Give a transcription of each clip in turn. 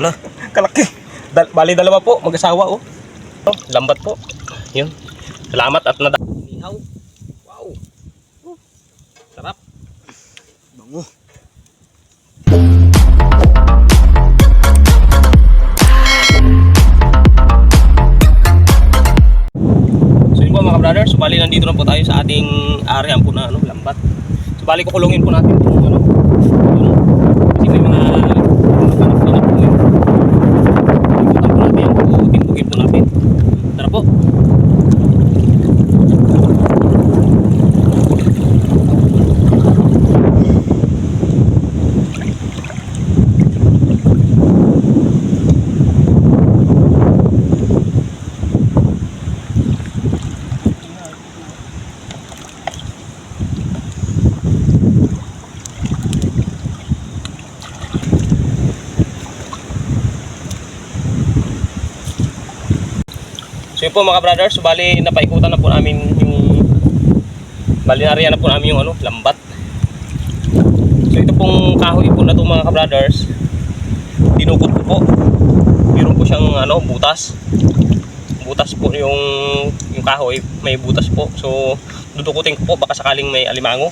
Wala. Kalaki. Bali dalawa po, mag-asawa oh. Lambat po. Yun. Salamat at nadahaw. Wow. Sarap. Bango. So yun po mga brothers, bali nandito na po tayo sa ating area po na lambat. So bali kukulungin po natin itong kasi may mga panap po yun. Ikutan po natin yan o timbugin po natin. Tara po. So yun po mga brothers, so bali napaikutan na po namin yung bali na na po namin yung lambat. So ito pong kahoy po na ito mga brothers, dinukot ko po. Meron po siyang butas. Butas po yung kahoy, may butas po. So dudukutin ko po baka sakaling may alimango.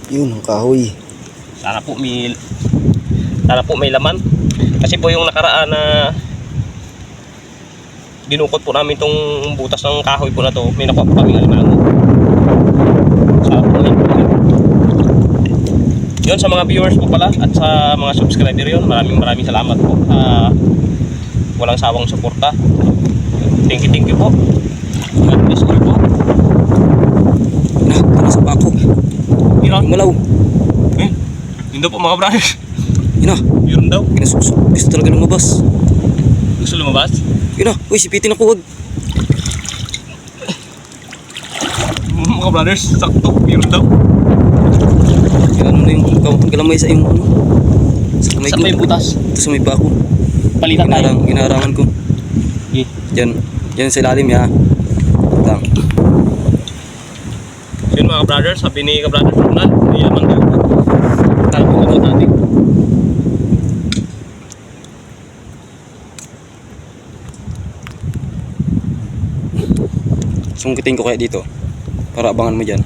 Yun ang kahoy. Sana po may laman. Kasi po yung nakaraan na dinukot po namin itong butas ng kahoy po na to, may nakuha po kaming alimango. Yun sa mga viewers po pala at sa mga subscriber yun, maraming salamat po sa walang sawang suporta. Thank you po. God bless all po. Tara sa bako. Yun Malaw. Yun daw po mga brothers. Yun daw. Ginasuksok. Gusto talaga lumabas. Gusto lumabas? Yun uy, sipitin ako wag. Mga brothers, sakto. Yun daw. Ano na yung galamay sa yung sa kamay Saan ba yung butas? Ito sa may bako. Palitan tayo. Ginarangan ko. Okay. Yan sa ilalim ya. Lang. So yun mga brothers, sabi ni ka-brothers Ronald, yaman daw. Tara po gamot natin. Sungkitin ko kaya dito para abangan mo dyan.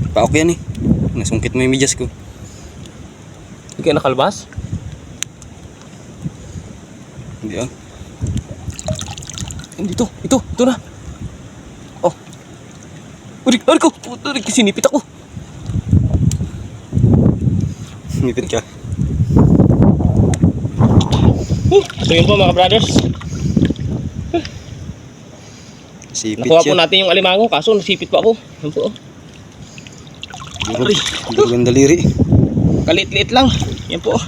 Paok yan eh. Nasungkit mo yung medyas ko. Hindi kayo nakalabas? Hindi Dito na. Oh. Urik ko. Urik, sinipit ako. Nipit ka. So yun po mga brothers. Sipit Nakuha po siya. natin yung alimango, kaso nasipit pa ako. Yan po. Durog ang daliri. Kalit-liit lang. Yan po.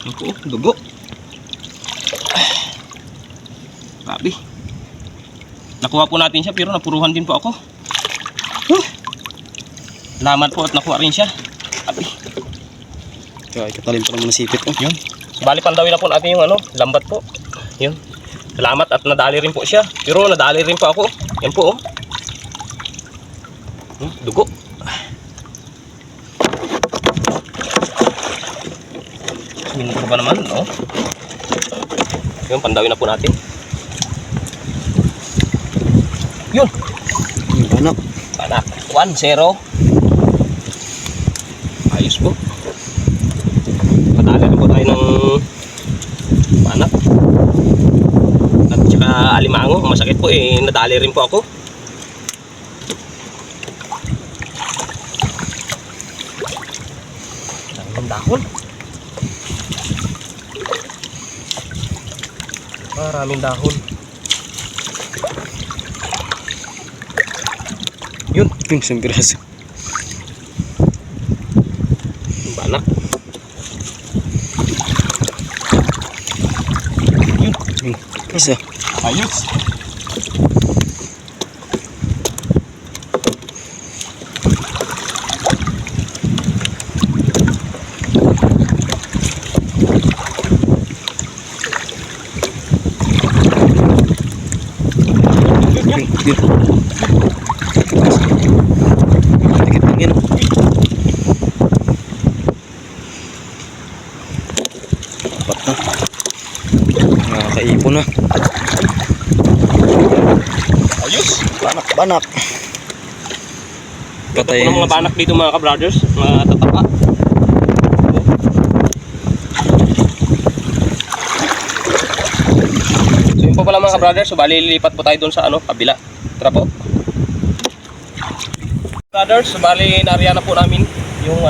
Yan po, dugo. Grabe. Nakuha po natin siya pero napuruhan din po ako. Salamat po at nakuha rin siya. Grabe. Kaya ikatalim pa naman nasipit ko. Yun. So, bali pandawin na po natin yung lambat po. Yun. Salamat at nadali rin po siya. Pero nadali rin po ako. Yan po dugo. Minto ba naman, no? Yun, pandawin na po natin. Yun. Banak. Banak. 1-0. Ayos po. Patali na po tayo ng banak. At saka alimango. Masakit po nadali rin po ako. Dahon. Maraming dahon. Yun. Isang piraso. Banak. Yun. Isa. Ayos. na. Ayos. Banak. Ito Patay. po ng mga banak dito mga ka-brothers. Mga tatapa. So yun po pala mga ka-brothers. So bali lilipat po tayo doon sa kabila. Tara po. Brothers, so bali na-area na po namin yung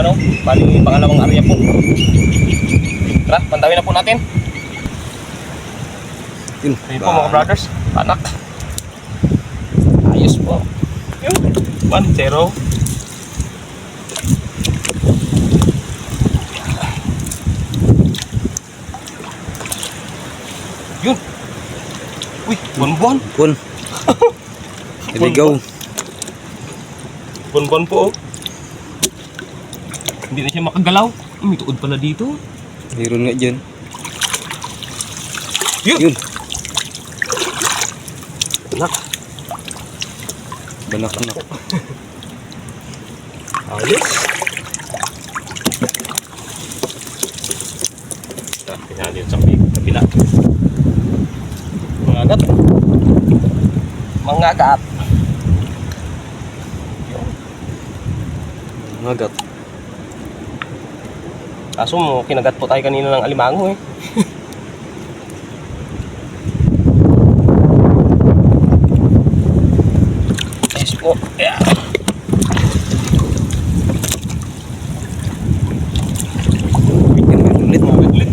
bali pangalawang area po. Tara, pantawin na po natin. Yun. Ayun po mga brothers, panak. Ayos po. Yun, 1-0. Yun. Uy, bonbon. Kun. Iligaw. Bonbon po oh. Hindi na siya makagalaw. May tuod pala dito. Meron nga dyan. Yun. Yun. Anak. Banak. Ayos. Tingnan yun sa kabila. Mangagat. Magat. Kaso mo, kinagat po tayo kanina ng alimango eh. Ayos po. Yeah. Ulit. Ulit.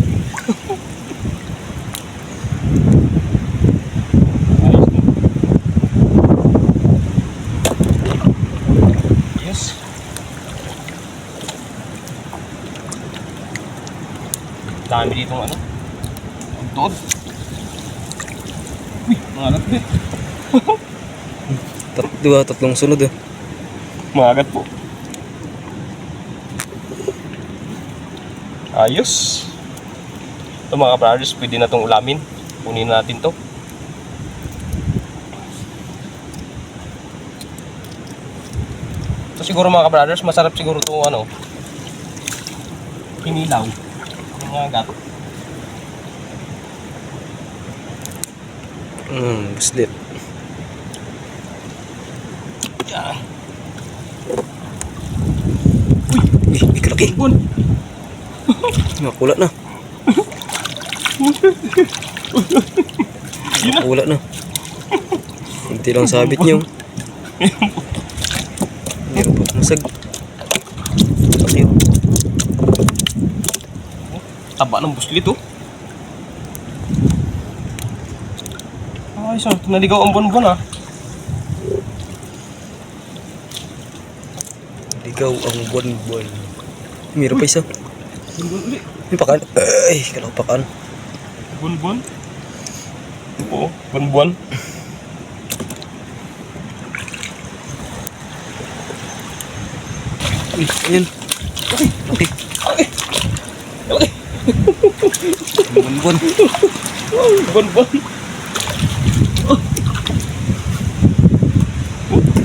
Yes. Dami dito Tod. Uy, mga agat Tatlong sunod eh. Mga agat po. Ayos. Ito mga brothers, pwede na itong ulamin. Kunin natin to. Ito siguro mga brothers, masarap siguro ito kinilaw. Mga agat. Buslit. Yan. Uy, kalaki. Bun. Nakulat na. Nakulat na. Hindi lang sabit niyo. Meron pa masag. Laki. Taba ng buslit oh. Ay, so naligaw ang bonbon ah. Ligaw ang bonbon. Meron pa isa. Bonbon ulit. May pakan. Ay, kailangan pakan. Bonbon? Oo, bonbon. Uy, ayan. Laki. Okay. Bonbon. Bonbon.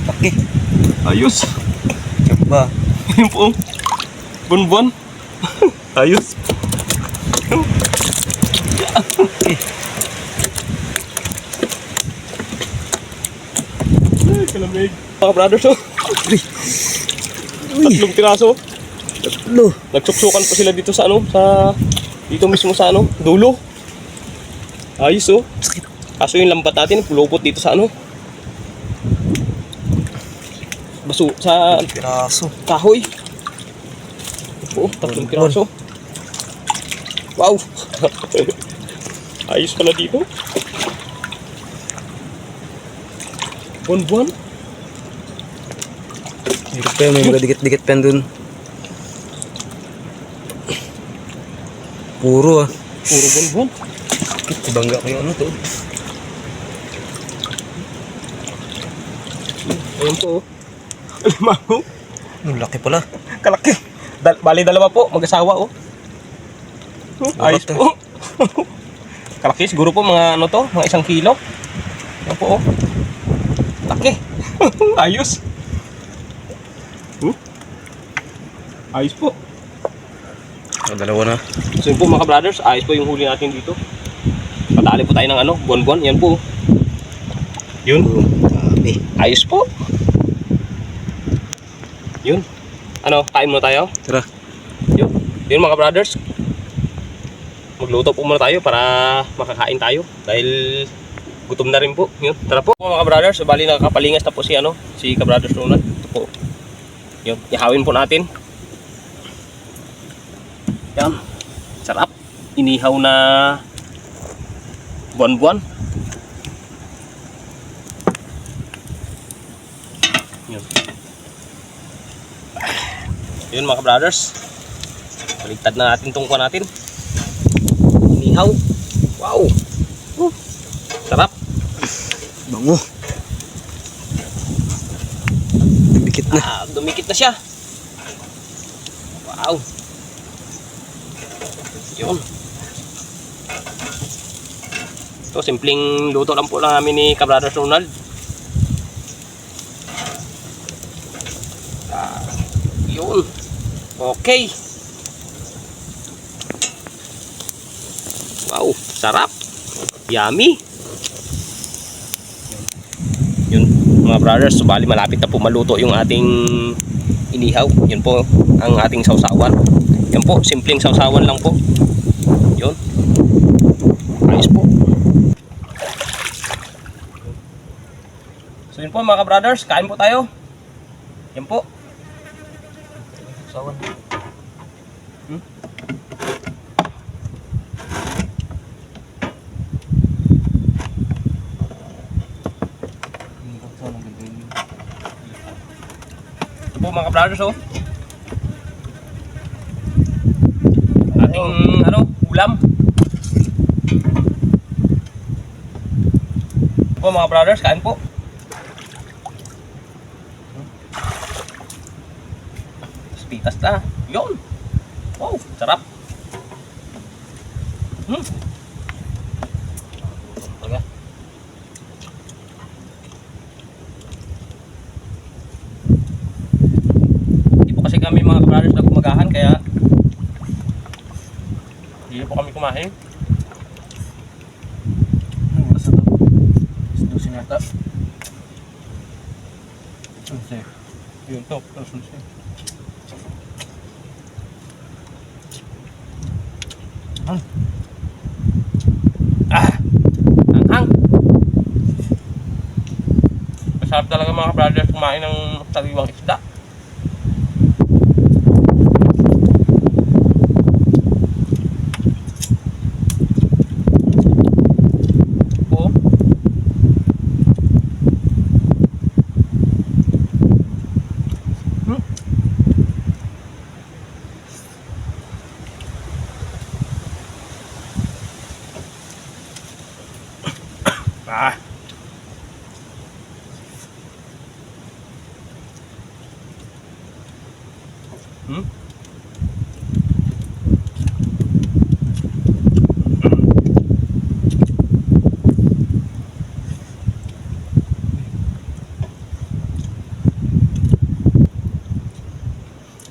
Laki. Ayos. Ba. Ayun po. Bonbon. Ayos. Ay, kalamig. Mga brothers oh. Uy. 3 piraso. Lo. Nagsuksukan po sila dito sa dito mismo sa dulo. Ayos oh. Kaso yung lambat natin pulupot dito sa baso sa Piraso. kahoy. Oo, 3 piraso. Wow. Ayos pala dito. Bonbon. Meron pa yun, may mga dikit-dikit pa dun. Puro ah. Puro bonbon. Bangga ko yung to. Ayun po. Alimango. Ang laki pala. Kalaki. Bali dalawa po, mag-asawa oh. Ayos Bakit, po. Kalaki siguro po mga mga 1 kilo. Ayun po oh. Laki. Ayos. Ayos po. Dalawa na. So yun po mga brothers, ayos po yung huli natin dito. Patali po tayo ng ano, buwan-buwan. Yan po. Yun. Grabe. Ayos po. Yun. Ano, kain muna tayo? Tara. Yun. Yun mga brothers. Magluto po muna tayo para makakain tayo. Dahil gutom na rin po. Yun. Tara po mga brothers. So, bali nakakapalingas na po si ka-brothers Ronald. Ito po. Yun. Ihawin po natin. Yan. Sarap. Inihaw na buwan-buwan. Yun. Yun mga brothers. Baligtad na natin itong kuha natin. Inihaw. Wow. Sarap. Bango. Dumikit na. Dumikit na siya. Wow. Yun. Ito, simpleng luto lang po lang namin ni ka-brothers Ronald. Yun. Okay. Wow, sarap. Yummy. Yun, mga brothers, so bali malapit na po maluto yung ating inihaw. Yun po ang ating sausawan. Yan po, simpleng sausawan lang po. Yun. Ayos po. So yun po mga brothers, kain po tayo. Yan po. Sausawan. Ito po mga brothers, oh. Ating ulam. Ito po mga brothers, kain po. Pitas na. Yun. Wow, sarap. Talaga. Hindi po kasi kami mga brothers na gumagahan kaya hindi po kami kumain. Basta to. Isdusin yata. Yun to. Tapos anghang. Masarap talaga mga brothers kumain ng sariwang isda. Oh. Ah.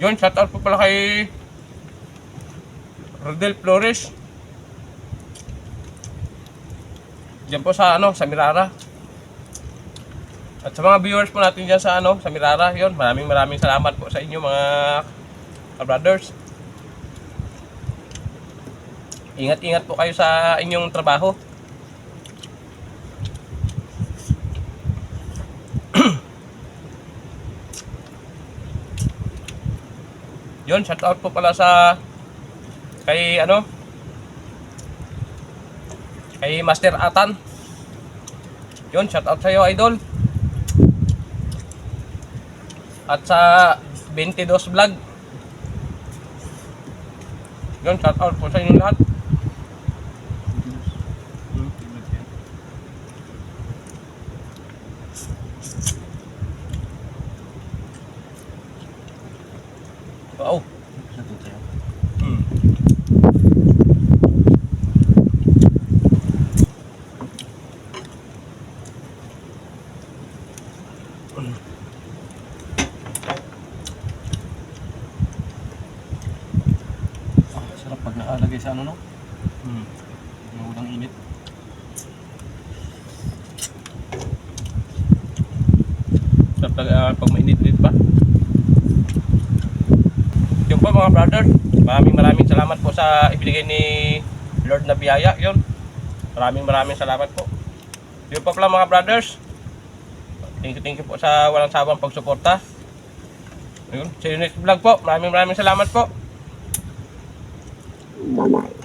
Yun, shout out po pala kay Rodel Flores. Diyan po sa sa Mirara. At sa mga viewers po natin diyan sa sa Mirara, yun, maraming salamat po sa inyo mga brothers. Ingat-ingat po kayo sa inyong trabaho. Yun, shout out po pala sa kay kay Master Atan. Yun, shout out sa iyo, idol. At sa 22 vlog. Yun, shout out po sa inyo lahat. Wow. Sarap pag nakalagay sa no? Yung ulang init. pag mainit-init pa. Yun po mga brother, maraming salamat po sa ibigay ni Lord na biyaya. Yun, maraming salamat po. Yun po pala mga brothers, thank you po sa walang sawang pagsuporta. Yun, see you next vlog po. Maraming salamat po. Bye-bye.